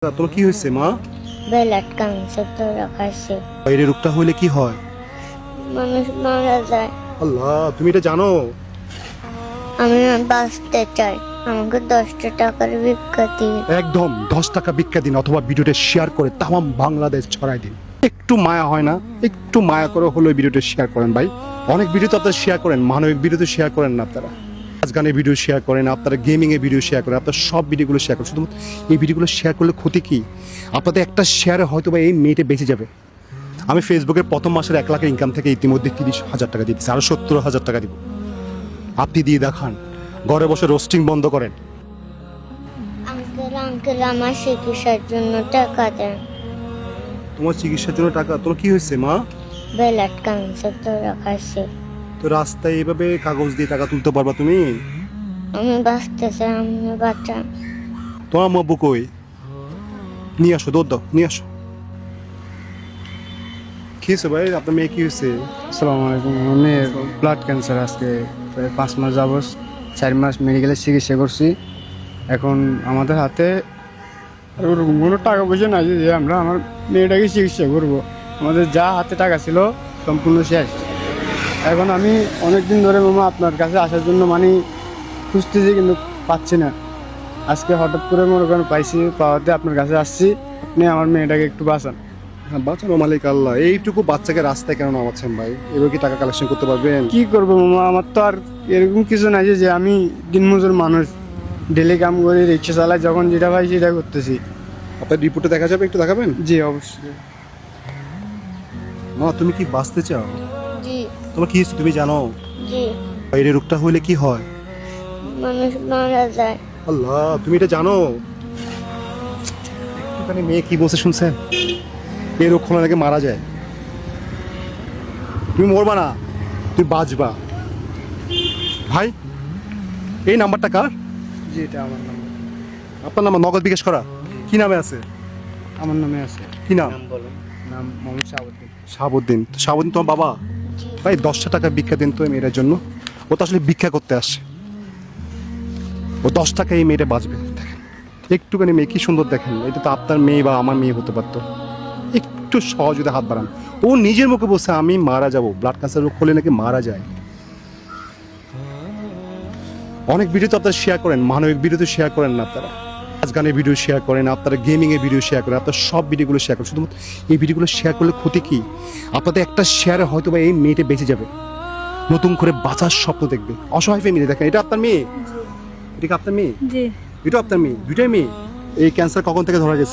তোমার কি হয়েছে মা? ব্লাড ক্যান্সার ধরা খাইছে। এই রোগটা হলে কি হয়? মানুষ মারা যায়। আল্লাহ, তুমি এটা জানো? আমি বাঁচতে চাই, আমাকে 10টা টাকার ভিক্ষা দিন। একদম 10 টাকা ভিক্ষা দিন, অথবা ভিডিওটা শেয়ার করে তামাম বাংলাদেশ ছড়াই দিন। একটু মায়া হয় না? একটু মায়া করে হলো ভিডিওটা শেয়ার করেন ভাই। অনেক ভিডিও তো আপনারা শেয়ার করেন, মানবিক ভিডিও তো শেয়ার করেন না আপনারা। নাচ গানের ভিডিও শেয়ার করেন, আপনারা গেমিং এর ভিডিও শেয়ার করেন, আপনারা সব ভিডিওগুলো শেয়ার করেন। শুধুমাত্র এই ভিডিওগুলো শেয়ার করলে ক্ষতি কি? আপনাদের একটা শেয়ারে হয়তো বা এই মেয়েটা বেঁচে যাবে। আমি ফেসবুকের প্রথম মাসের 1 লাখের ইনকাম থেকে ইতিমধ্যে 30,000 টাকা দিতেছি, আরো 70,000 টাকা দিব। আপনি দিয়ে দেখান, ঘরে বসে রোস্টিং বন্ধ করেন। আঙ্কেল আমার চিকিৎসার জন্য টাকা দেন। তোমার চিকিৎসার জন্য টাকা? তোমার কি হয়েছে মা? ব্লাড ক্যান্সার ধরা খাইছে। তো রাস্তায় এভাবে কাগজ দিয়ে টাকা তুলতে পারবা তুমি? আমি বাঁচতে চাই, আমি বাঁচান। তোমার মব্বু কই? নিয়ে আসো, দৌড় দাও, নিয়ে আসো। কি হয়েছে ভাই? আপনার মেয়ে কি হয়েছে? আসসালামু আলাইকুম। আমার মেয়ের ব্লাড ক্যান্সার। আজকে প্রায় 5 মাস যাবত, 4 মাস মেডিকেলে চিকিৎসা করছি। এখন আমাদের হাতে আর ওরকম কোনো টাকা পয়সা নাই যে আমরা আমার মেয়েটাকে চিকিৎসা করব। আমাদের যা হাতে টাকা ছিল সম্পূর্ণ শেষ। এখন আমি অনেক দিন ধরে মামা আপনার কাছে আসার জন্য খুঁজতেছি, কিন্তু পাচ্ছি না। আজকে হঠাৎ করে মনে করেন পাইছি, পাওয়াতে আপনার কাছে আসছি। আপনি আমার মেয়েটাকে একটু বাঁচান। হ্যাঁ, বাঁচানো মালিক আল্লাহ। এইটুকু বাচ্চাকে রাস্তায় কেন নামাচ্ছেন ভাই? এবার কি টাকা কালেকশন করতে পারবেন? কি করবো মামা, আমার তো আর এরকম কিছু নাই যে আমি দিনমজুর মানুষ, ডেলি কাম করি, রিক্সা চালাই, যখন যেটা পাই সেটা করতেছি। আপনার রিপোর্টে দেখা যাবে, একটু দেখাবেন? জি অবশ্যই। মা, তুমি কি বাঁচতে চাও? জি তোমার কি হয়েছে তুমি জানো? জি, এই রোগটা হলে কি হয়? মানুষ মারা যায়। আল্লাহ, তুমি এটা জানো? একটুখানি মেয়ে কি বলছে শুনছেন? এই রোগ হলে নাকি মারা যায়। তুমি মরবা না, তুমি বাঁচবা। ভাই, এই নাম্বারটা কার? জি এটা আমার নাম, আপনার নাম নগদ বিকাশ করা? কি নামে আছে? আমার নামে আছে। কি নাম? নাম মোহাম্মদ শাহাবুদ্দিন। শাহাবুদ্দিন। শাহাবুদ্দিন তোমার বাবা? ভাই 10টা টাকা ভিক্ষা দিন তো এই মেয়েটার জন্য। ও তো আসলে ভিক্ষা করতে আসছে। ও 10 টাকা এই মেয়েটা বাঁচবে। দেখেন একটুখানি মেয়ে কি সুন্দর, দেখেন। এটা তো আপনার মেয়ে বা আমার মেয়ে হতে পারতো। একটু সহযোগিতা হাত বাড়ান। ও নিজের মুখে বলছে আমি মারা যাব, ব্লাড ক্যান্সার রোগ হলে নাকি মারা যায়। অনেক ভিডিও তো আপনারা শেয়ার করেন, মানবিক ভিডিও তো শেয়ার করেন না আপনারা। নাচ গানের ভিডিও শেয়ার করেন, আপনারা গেমিং এর ভিডিও শেয়ার করেন, আপনারা সব ভিডিওগুলো শেয়ার করেন। শুধুমাত্র এই ভিডিওগুলো শেয়ার করলে ক্ষতি কি? আপনাদের একটা শেয়ারে হয়তো বা এই মেয়েটা বেঁচে যাবে, নতুন করে বাঁচার স্বপ্ন দেখবে। অসহায় ফ্যামিলি, দেখেন এটা আপনার মেয়ে, এটা কি আপনার মেয়ে? জি, এটা আপনার মেয়ে, দুইটাই মেয়ে। এই ক্যান্সার কখন থেকে ধরা গেছে?